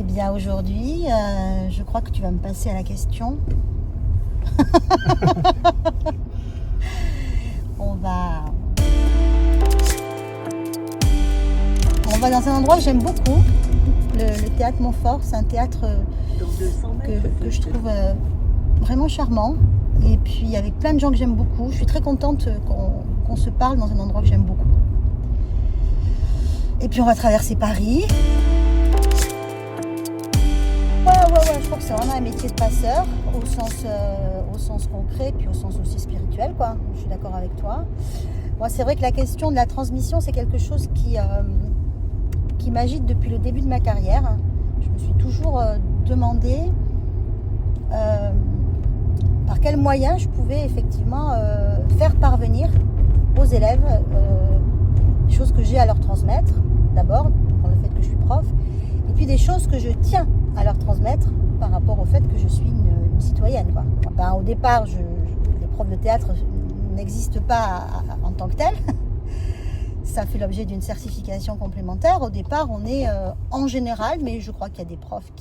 Eh bien aujourd'hui, je crois que tu vas me passer à la question. On va dans un endroit que j'aime beaucoup, le théâtre Montfort. C'est un théâtre que je trouve vraiment charmant. Et puis avec plein de gens que j'aime beaucoup. Je suis très contente qu'on se parle dans un endroit que j'aime beaucoup. Et puis on va traverser Paris. Ouais, je crois que c'est vraiment un métier de passeur, au sens concret, puis au sens aussi spirituel, quoi. Je suis d'accord avec toi. Moi, c'est vrai que la question de la transmission, c'est quelque chose qui m'agite depuis le début de ma carrière. Je me suis toujours demandé par quels moyens je pouvais effectivement faire parvenir aux élèves des choses que j'ai à leur transmettre, d'abord, par le fait que je suis prof, et puis des choses que je tiens à leur transmettre par rapport au fait que je suis une citoyenne, quoi. Au départ, les profs de théâtre n'existent pas en tant que tels. Ça fait l'objet d'une certification complémentaire. Au départ, on est en général, mais je crois qu'il y a des profs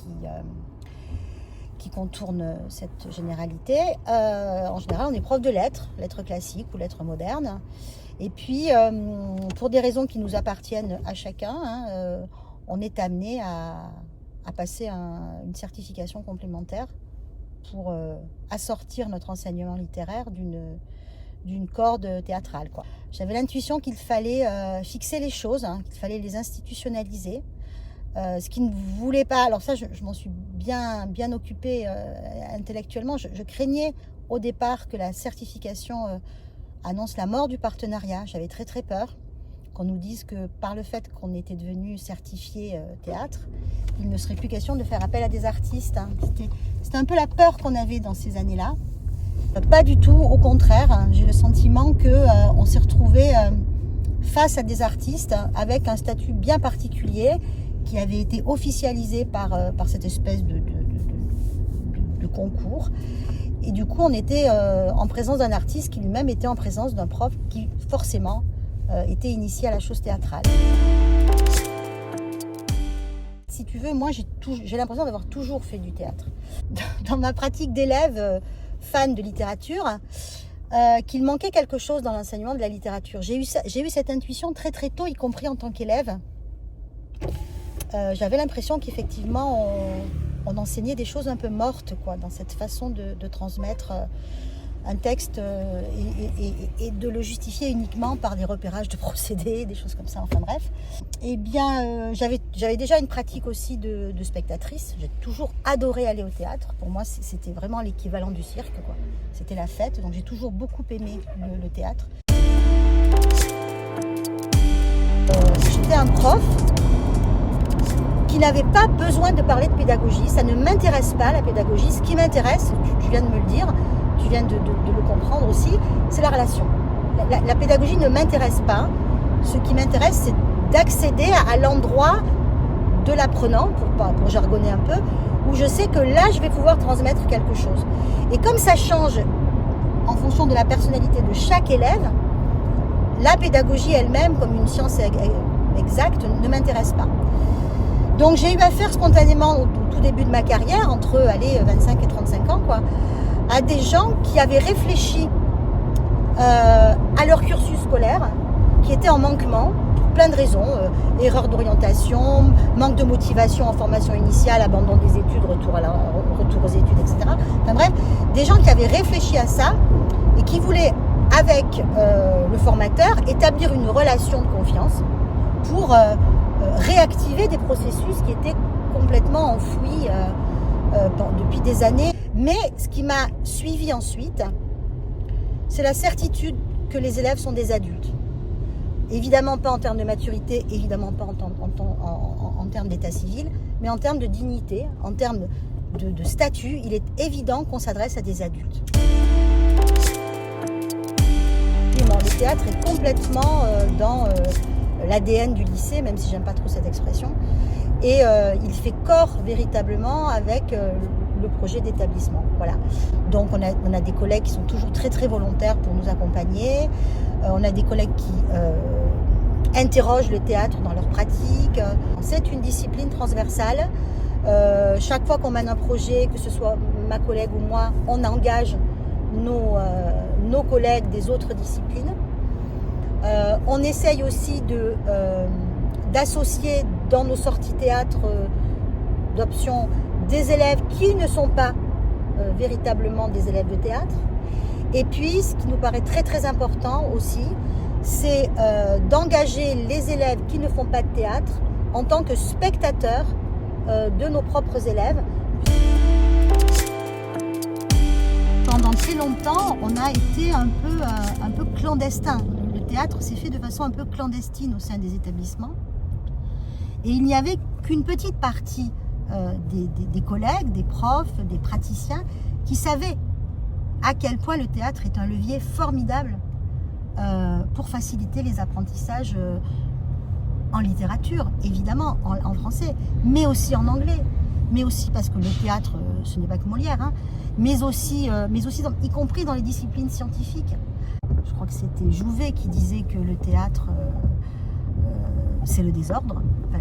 qui contournent cette généralité. En général, on est prof de lettres classiques ou lettres modernes. Et puis, pour des raisons qui nous appartiennent à chacun, on est amené à passer une certification complémentaire pour assortir notre enseignement littéraire d'une corde théâtrale, quoi. J'avais l'intuition qu'il fallait fixer les choses, qu'il fallait les institutionnaliser, ce qui ne voulait pas. Alors ça, je m'en suis bien occupée intellectuellement. Je craignais au départ que la certification annonce la mort du partenariat. J'avais très très peur qu'on nous dise que par le fait qu'on était devenu certifié théâtre, il ne serait plus question de faire appel à des artistes. C'était un peu la peur qu'on avait dans ces années-là. Pas du tout, au contraire. J'ai le sentiment qu'on s'est retrouvé face à des artistes avec un statut bien particulier qui avait été officialisé par cette espèce de concours. Et du coup, on était en présence d'un artiste qui lui-même était en présence d'un prof qui, forcément, était initié à la chose théâtrale. Si tu veux, moi, j'ai l'impression d'avoir toujours fait du théâtre. Dans ma pratique d'élève fan de littérature, qu'il manquait quelque chose dans l'enseignement de la littérature. J'ai eu cette intuition très très tôt, y compris en tant qu'élève. J'avais l'impression qu'effectivement, on enseignait des choses un peu mortes, quoi, dans cette façon de transmettre un texte et de le justifier uniquement par des repérages de procédés, des choses comme ça, enfin bref. Eh bien, j'avais déjà une pratique aussi de spectatrice. J'ai toujours adoré aller au théâtre. Pour moi, c'était vraiment l'équivalent du cirque, quoi. C'était la fête, donc j'ai toujours beaucoup aimé le théâtre. J'étais un prof qui n'avait pas besoin de parler de pédagogie. Ça ne m'intéresse pas, la pédagogie. Ce qui m'intéresse, tu viens de me le dire, tu viens de le comprendre aussi, c'est la relation. La pédagogie ne m'intéresse pas. Ce qui m'intéresse, c'est d'accéder à l'endroit de l'apprenant, pour jargonner un peu, où je sais que là, je vais pouvoir transmettre quelque chose. Et comme ça change en fonction de la personnalité de chaque élève, la pédagogie elle-même, comme une science exacte, ne m'intéresse pas. Donc j'ai eu affaire spontanément au tout début de ma carrière, entre 25 et 35 ans, quoi, à des gens qui avaient réfléchi à leur cursus scolaire, qui était en manquement, pour plein de raisons, erreur d'orientation, manque de motivation en formation initiale, abandon des études, retour aux études, etc. Enfin bref, des gens qui avaient réfléchi à ça et qui voulaient, avec le formateur, établir une relation de confiance pour réactiver des processus qui étaient complètement enfouis depuis des années. Mais ce qui m'a suivi ensuite, c'est la certitude que les élèves sont des adultes. Évidemment pas en termes de maturité, évidemment pas en termes d'état civil, mais en termes de dignité, en termes de statut, il est évident qu'on s'adresse à des adultes. Le théâtre est complètement dans l'ADN du lycée, même si j'aime pas trop cette expression, et il fait corps véritablement avec le projet d'établissement. Voilà. Donc on a des collègues qui sont toujours très très volontaires pour nous accompagner. On a des collègues qui interrogent le théâtre dans leur pratique. C'est une discipline transversale Chaque fois qu'on mène un projet, que ce soit ma collègue ou moi, on engage nos collègues des autres disciplines. On essaye aussi d'associer dans nos sorties théâtre d'options des élèves qui ne sont pas véritablement des élèves de théâtre. Et puis, ce qui nous paraît très très important aussi, c'est d'engager les élèves qui ne font pas de théâtre en tant que spectateurs de nos propres élèves. Pendant très longtemps, on a été un peu clandestin. Le théâtre s'est fait de façon un peu clandestine au sein des établissements. Et il n'y avait qu'une petite partie des collègues, des profs, des praticiens qui savaient à quel point le théâtre est un levier formidable pour faciliter les apprentissages en littérature, évidemment, en français, mais aussi en anglais, mais aussi parce que le théâtre, ce n'est pas que Molière, hein, mais aussi y compris dans les disciplines scientifiques. Je crois que c'était Jouvet qui disait que le théâtre, c'est le désordre. Enfin,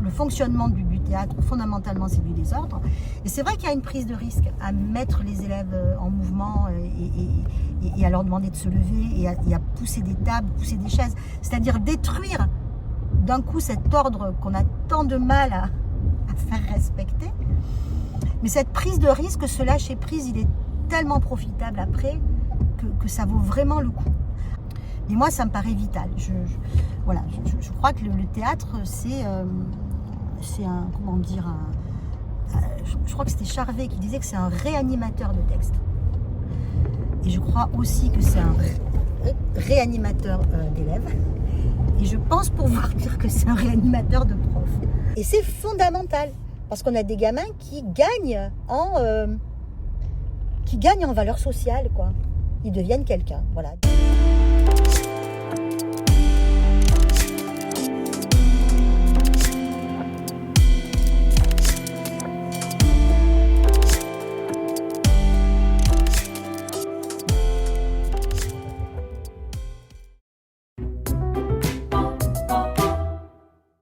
le fonctionnement du théâtre, fondamentalement, c'est du désordre. Et c'est vrai qu'il y a une prise de risque à mettre les élèves en mouvement et à leur demander de se lever et à pousser des tables, pousser des chaises. C'est-à-dire détruire d'un coup cet ordre qu'on a tant de mal à faire respecter. Mais cette prise de risque, ce lâcher prise, il est tellement profitable après que ça vaut vraiment le coup. Et moi, ça me paraît vital. Je crois que le théâtre, c'est un, comment dire, je crois que c'était Charvet qui disait que c'est un réanimateur de texte. Et je crois aussi que c'est un réanimateur d'élèves. Et je pense pouvoir dire que c'est un réanimateur de profs. Et c'est fondamental, parce qu'on a des gamins qui gagnent en valeur sociale, quoi. Ils deviennent quelqu'un, voilà.